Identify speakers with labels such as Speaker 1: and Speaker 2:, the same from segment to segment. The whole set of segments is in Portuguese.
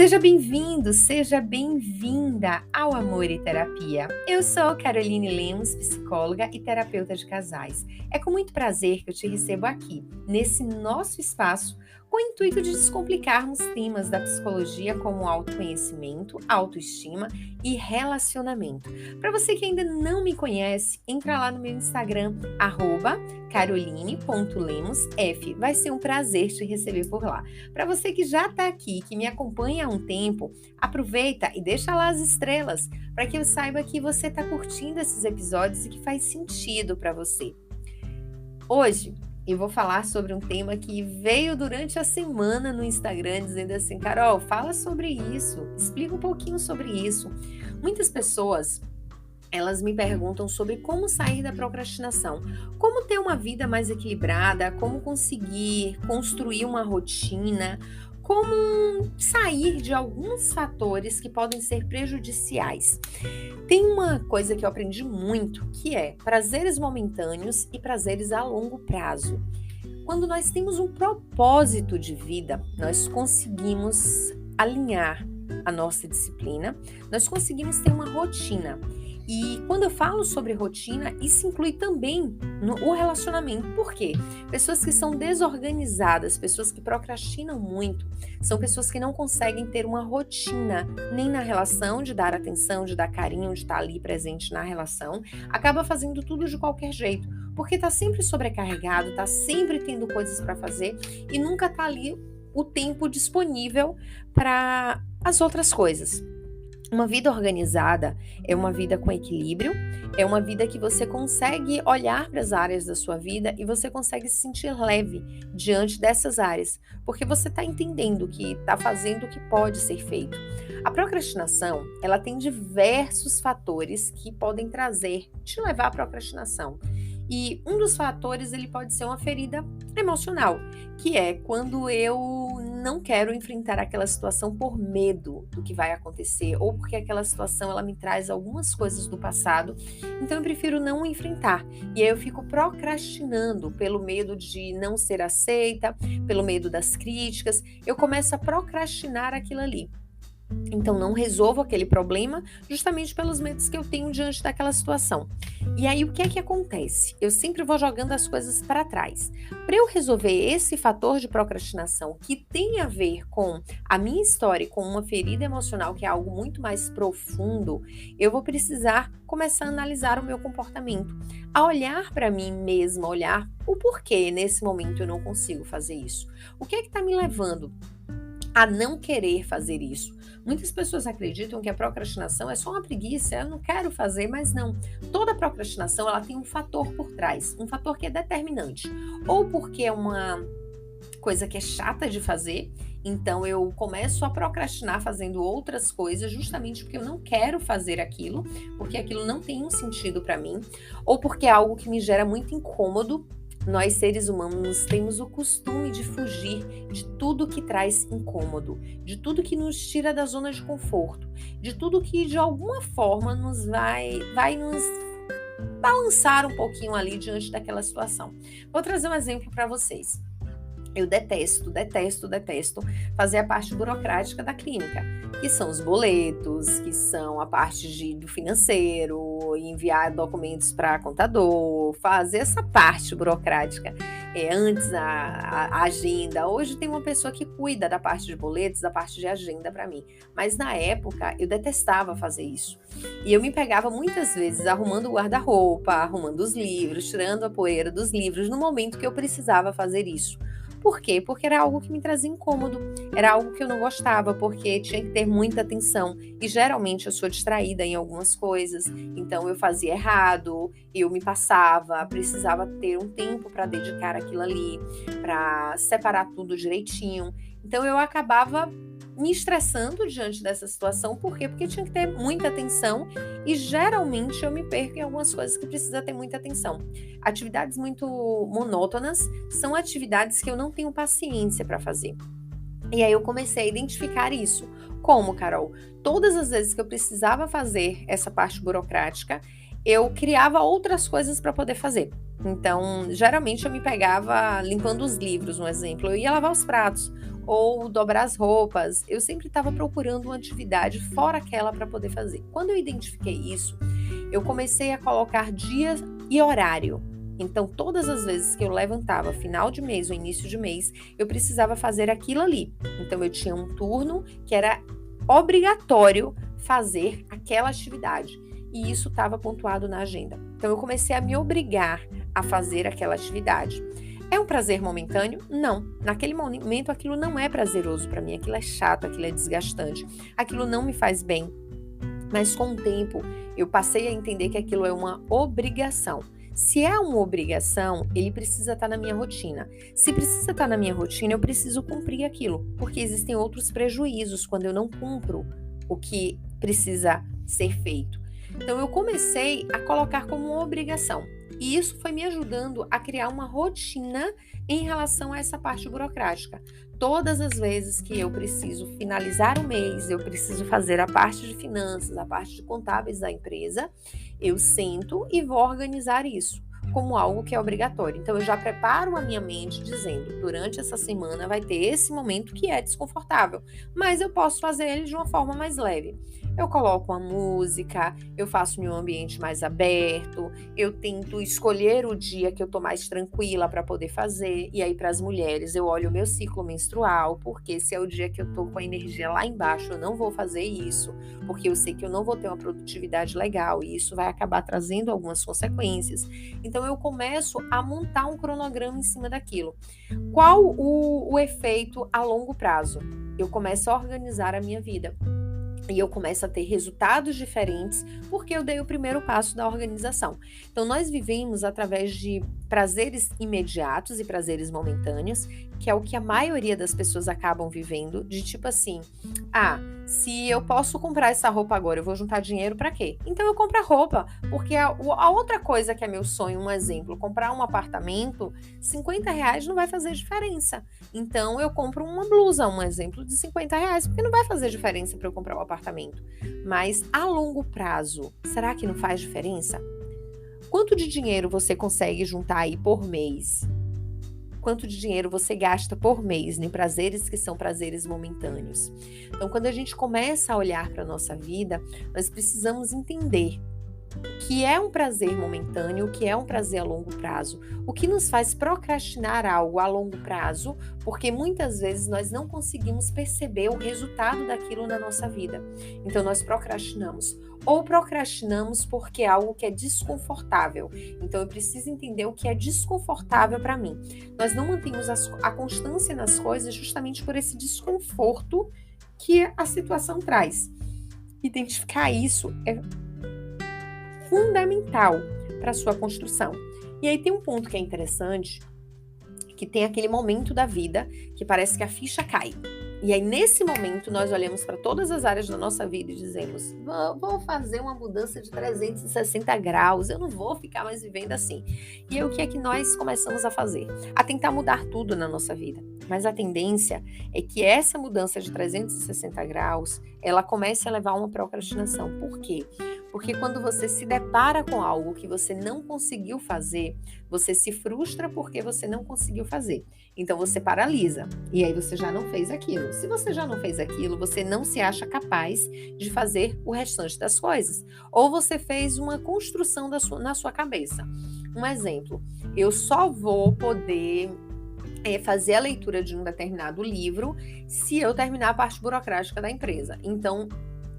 Speaker 1: Seja bem-vindo, seja bem-vinda ao Amor e Terapia. Eu sou Caroline Lemos, psicóloga e terapeuta de casais. É com muito prazer que eu te recebo aqui, nesse nosso espaço, com o intuito de descomplicarmos temas da psicologia como autoconhecimento, autoestima e relacionamento. Para você que ainda não me conhece, entra lá no meu Instagram, @caroline.lemosf. Vai ser um prazer te receber por lá. Para você que já está aqui, que me acompanha há um tempo, aproveita e deixa lá as estrelas para que eu saiba que você está curtindo esses episódios e que faz sentido para você. Hoje eu vou falar sobre um tema que veio durante a semana no Instagram dizendo assim: Carol, fala sobre isso, explica um pouquinho sobre isso. Muitas pessoas elas me perguntam sobre como sair da procrastinação, como ter uma vida mais equilibrada, como conseguir construir uma rotina, como sair de alguns fatores que podem ser prejudiciais. Tem uma coisa que eu aprendi muito, que é prazeres momentâneos e prazeres a longo prazo. Quando nós temos um propósito de vida, nós conseguimos alinhar a nossa disciplina, nós conseguimos ter uma rotina. E quando eu falo sobre rotina, isso inclui também o relacionamento. Por quê? Pessoas que são desorganizadas, pessoas que procrastinam muito, são pessoas que não conseguem ter uma rotina, nem na relação, de dar atenção, de dar carinho, de estar ali presente na relação, acaba fazendo tudo de qualquer jeito, porque está sempre sobrecarregado, está sempre tendo coisas para fazer e nunca está ali o tempo disponível para as outras coisas. Uma vida organizada é uma vida com equilíbrio, é uma vida que você consegue olhar para as áreas da sua vida e você consegue se sentir leve diante dessas áreas, porque você está entendendo que está fazendo o que pode ser feito. A procrastinação, ela tem diversos fatores que podem te levar à procrastinação. E um dos fatores, ele pode ser uma ferida emocional, que é quando eu não quero enfrentar aquela situação por medo do que vai acontecer, ou porque aquela situação ela me traz algumas coisas do passado, então eu prefiro não enfrentar. E aí eu fico procrastinando pelo medo de não ser aceita, pelo medo das críticas, eu começo a procrastinar aquilo ali. Então não resolvo aquele problema justamente pelos medos que eu tenho diante daquela situação. E aí o que é que acontece? Eu sempre vou jogando as coisas para trás. Para eu resolver esse fator de procrastinação que tem a ver com a minha história e com uma ferida emocional, que é algo muito mais profundo, eu vou precisar começar a analisar o meu comportamento, a olhar para mim mesma, olhar o porquê nesse momento eu não consigo fazer isso. O que é que está me levando a não querer fazer isso? Muitas pessoas acreditam que a procrastinação é só uma preguiça, eu não quero fazer, mas não. Toda procrastinação ela tem um fator por trás, um fator que é determinante. Ou porque é uma coisa que é chata de fazer, então eu começo a procrastinar fazendo outras coisas justamente porque eu não quero fazer aquilo, porque aquilo não tem um sentido para mim, ou porque é algo que me gera muito incômodo. Nós, seres humanos, temos o costume de fugir de tudo que traz incômodo, de tudo que nos tira da zona de conforto, de tudo que, de alguma forma, nos vai nos balançar um pouquinho ali diante daquela situação. Vou trazer um exemplo para vocês. Eu detesto fazer a parte burocrática da clínica, que são os boletos, que são a parte do financeiro, enviar documentos para contador, fazer essa parte burocrática. Antes a agenda, hoje tem uma pessoa que cuida da parte de boletos, da parte de agenda para mim, mas na época eu detestava fazer isso. E eu me pegava muitas vezes arrumando o guarda-roupa, arrumando os livros, tirando a poeira dos livros no momento que eu precisava fazer isso. Por quê? Porque era algo que me trazia incômodo, era algo que eu não gostava, porque tinha que ter muita atenção. E geralmente eu sou distraída em algumas coisas, então eu fazia errado, eu me passava, precisava ter um tempo para dedicar aquilo ali, para separar tudo direitinho. Então eu acabava me estressando diante dessa situação. Por quê? Porque tinha que ter muita atenção e geralmente eu me perco em algumas coisas que precisa ter muita atenção. Atividades muito monótonas são atividades que eu não tenho paciência para fazer. E aí eu comecei a identificar isso. Como, Carol? Todas as vezes que eu precisava fazer essa parte burocrática, eu criava outras coisas para poder fazer. Então, geralmente eu me pegava limpando os livros, um exemplo. Eu ia lavar os pratos. ou dobrar as roupas. Eu sempre estava procurando uma atividade fora aquela para poder fazer. Quando eu identifiquei isso, eu comecei a colocar dia e horário. Então, todas as vezes que eu levantava, final de mês ou início de mês, eu precisava fazer aquilo ali. Então, eu tinha um turno que era obrigatório fazer aquela atividade. E isso estava pontuado na agenda. Então, eu comecei a me obrigar a fazer aquela atividade. É um prazer momentâneo? Não. Naquele momento, aquilo não é prazeroso para mim. Aquilo é chato, aquilo é desgastante. Aquilo não me faz bem. Mas com o tempo, eu passei a entender que aquilo é uma obrigação. Se é uma obrigação, ele precisa estar na minha rotina. Se precisa estar na minha rotina, eu preciso cumprir aquilo, porque existem outros prejuízos quando eu não cumpro o que precisa ser feito. Então, eu comecei a colocar como uma obrigação. E isso foi me ajudando a criar uma rotina em relação a essa parte burocrática. Todas as vezes que eu preciso finalizar o mês, eu preciso fazer a parte de finanças, a parte de contábeis da empresa, eu sento e vou organizar isso como algo que é obrigatório. Então, eu já preparo a minha mente dizendo, durante essa semana vai ter esse momento que é desconfortável, mas eu posso fazer ele de uma forma mais leve. Eu coloco uma música, eu faço em um ambiente mais aberto, eu tento escolher o dia que eu tô mais tranquila para poder fazer. E aí, para as mulheres, eu olho o meu ciclo menstrual, porque se é o dia que eu tô com a energia lá embaixo, eu não vou fazer isso, porque eu sei que eu não vou ter uma produtividade legal e isso vai acabar trazendo algumas consequências. Então, eu começo a montar um cronograma em cima daquilo. Qual o efeito a longo prazo? Eu começo a organizar a minha vida. E eu começo a ter resultados diferentes porque eu dei o primeiro passo da organização. Então, nós vivemos através de prazeres imediatos e prazeres momentâneos, que é o que a maioria das pessoas acabam vivendo, de tipo assim, se eu posso comprar essa roupa agora, eu vou juntar dinheiro para quê? Então, eu compro a roupa, porque a outra coisa que é meu sonho, um exemplo, comprar um apartamento, R$ 50 não vai fazer diferença. Então, eu compro uma blusa, um exemplo de R$ 50, porque não vai fazer diferença para eu comprar um apartamento. Mas a longo prazo, será que não faz diferença? Quanto de dinheiro você consegue juntar aí por mês? Quanto de dinheiro você gasta por mês em prazeres que são prazeres momentâneos? Então, quando a gente começa a olhar para a nossa vida, nós precisamos entender o que é um prazer momentâneo, o que é um prazer a longo prazo, o que nos faz procrastinar algo a longo prazo, porque muitas vezes nós não conseguimos perceber o resultado daquilo na nossa vida. Então nós procrastinamos. Ou procrastinamos porque é algo que é desconfortável. Então eu preciso entender o que é desconfortável para mim. Nós não mantemos a constância nas coisas justamente por esse desconforto que a situação traz. Identificar isso é fundamental para a sua construção. E aí tem um ponto que é interessante, que tem aquele momento da vida que parece que a ficha cai. E aí, nesse momento, nós olhamos para todas as áreas da nossa vida e dizemos, vou fazer uma mudança de 360 graus, eu não vou ficar mais vivendo assim. E aí, o que é que nós começamos a fazer? A tentar mudar tudo na nossa vida. Mas a tendência é que essa mudança de 360 graus, ela comece a levar a uma procrastinação. Por quê? Porque quando você se depara com algo que você não conseguiu fazer, você se frustra porque você não conseguiu fazer. Então você paralisa e aí você já não fez aquilo. Se você já não fez aquilo, você não se acha capaz de fazer o restante das coisas. Ou você fez uma construção na sua cabeça. Um exemplo, eu só vou poder fazer a leitura de um determinado livro se eu terminar a parte burocrática da empresa. Então,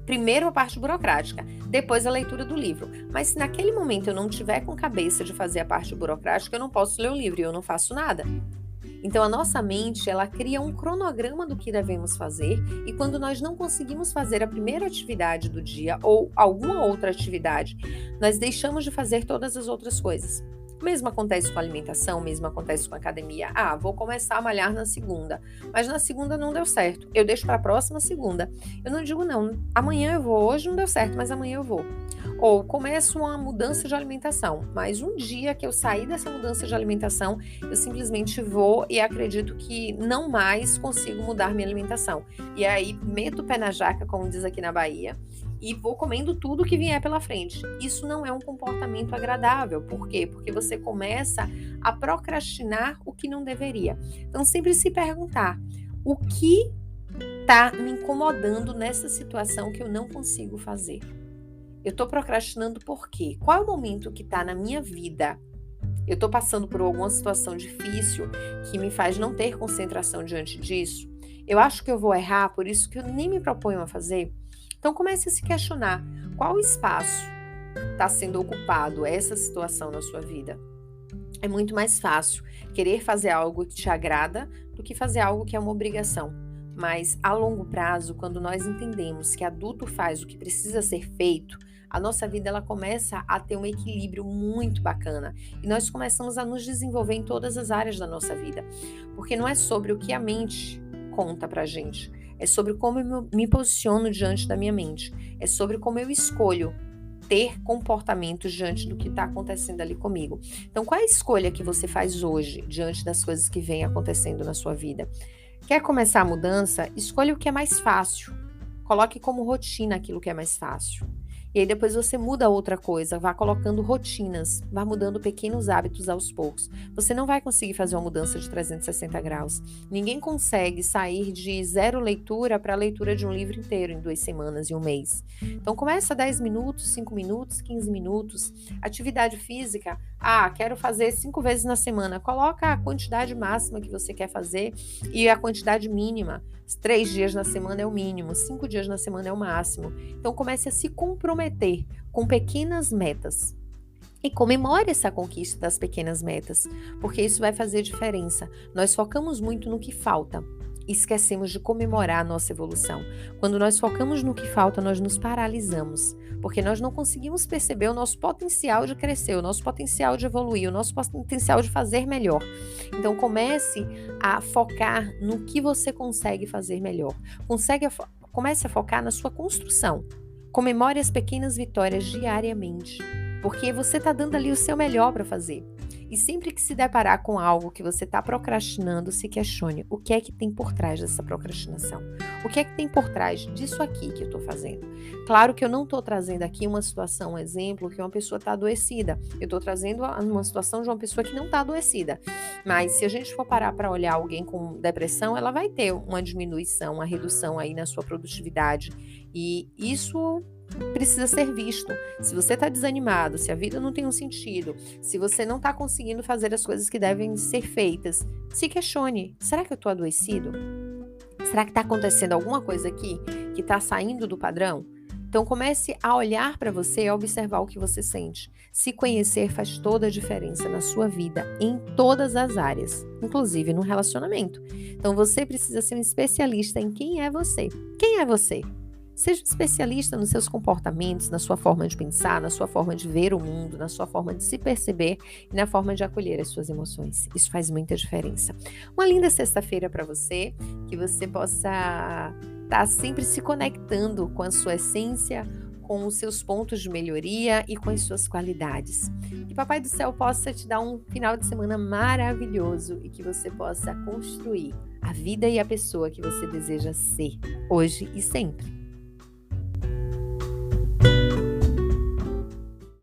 Speaker 1: primeiro a parte burocrática, depois a leitura do livro. Mas se naquele momento eu não tiver com cabeça de fazer a parte burocrática, eu não posso ler o livro e eu não faço nada. Então, a nossa mente, ela cria um cronograma do que devemos fazer e quando nós não conseguimos fazer a primeira atividade do dia ou alguma outra atividade, nós deixamos de fazer todas as outras coisas. O mesmo acontece com a alimentação, o mesmo acontece com a academia. Vou começar a malhar na segunda, mas na segunda não deu certo. Eu deixo para a próxima segunda. Eu não digo não, amanhã eu vou, hoje não deu certo, mas amanhã eu vou. Ou começo uma mudança de alimentação, mas um dia que eu sair dessa mudança de alimentação, eu simplesmente vou e acredito que não mais consigo mudar minha alimentação. E aí meto o pé na jaca, como diz aqui na Bahia, e vou comendo tudo que vier pela frente. Isso não é um comportamento agradável. Por quê? Porque você começa a procrastinar o que não deveria. Então, sempre se perguntar, O que está me incomodando nessa situação que eu não consigo fazer? Eu estou procrastinando por quê? Qual é o momento que está na minha vida? Eu estou passando por alguma situação difícil que me faz não ter concentração diante disso? Eu acho que eu vou errar, por isso que eu nem me proponho a fazer? Então comece a se questionar, qual espaço está sendo ocupado essa situação na sua vida? É muito mais fácil querer fazer algo que te agrada do que fazer algo que é uma obrigação. Mas a longo prazo, quando nós entendemos que adulto faz o que precisa ser feito, a nossa vida ela começa a ter um equilíbrio muito bacana e nós começamos a nos desenvolver em todas as áreas da nossa vida, porque não é sobre o que a mente conta pra gente, é sobre como eu me posiciono diante da minha mente, é sobre como eu escolho ter comportamentos diante do que está acontecendo ali comigo. Então, qual é a escolha que você faz hoje diante das coisas que vêm acontecendo na sua vida? Quer começar a mudança? Escolha o que é mais fácil. Coloque como rotina aquilo que é mais fácil. E aí depois você muda outra coisa, vá colocando rotinas, vá mudando pequenos hábitos aos poucos. Você não vai conseguir fazer uma mudança de 360 graus. Ninguém consegue sair de 0 leitura para a leitura de um livro inteiro em 2 semanas e um mês. Então começa 10 minutos, 5 minutos, 15 minutos. Atividade física, quero fazer 5 vezes na semana. Coloca a quantidade máxima que você quer fazer e a quantidade mínima. 3 dias na semana é o mínimo, 5 dias na semana é o máximo. Então comece a se comprometer com pequenas metas. E comemore essa conquista das pequenas metas, porque isso vai fazer diferença. Nós focamos muito no que falta e esquecemos de comemorar a nossa evolução. Quando nós focamos no que falta, nós nos paralisamos, porque nós não conseguimos perceber o nosso potencial de crescer, o nosso potencial de evoluir, o nosso potencial de fazer melhor. Então comece a focar no que você consegue fazer melhor. Comece a focar na sua construção. Comemore as pequenas vitórias diariamente, porque você está dando ali o seu melhor para fazer. E sempre que se deparar com algo que você está procrastinando, se questione o que é que tem por trás dessa procrastinação. O que é que tem por trás disso aqui que eu estou fazendo? Claro que eu não estou trazendo aqui uma situação, um exemplo, que uma pessoa está adoecida. Eu estou trazendo uma situação de uma pessoa que não está adoecida. Mas se a gente for parar para olhar alguém com depressão, ela vai ter uma diminuição, uma redução aí na sua produtividade. E isso precisa ser visto. Se você está desanimado, se a vida não tem um sentido, se você não está conseguindo fazer as coisas que devem ser feitas, se questione. Será que eu estou adoecido? Será que está acontecendo alguma coisa aqui que está saindo do padrão? Então comece a olhar para você e a observar o que você sente. Se conhecer faz toda a diferença na sua vida, em todas as áreas, inclusive no relacionamento. Então você precisa ser um especialista em quem é você. Quem é você? Seja especialista nos seus comportamentos, na sua forma de pensar, na sua forma de ver o mundo, na sua forma de se perceber e na forma de acolher as suas emoções. Isso faz muita diferença. Uma linda sexta-feira para você, que você possa estar sempre se conectando com a sua essência, com os seus pontos de melhoria e com as suas qualidades. Que Papai do Céu possa te dar um final de semana maravilhoso e que você possa construir a vida e a pessoa que você deseja ser, hoje e sempre.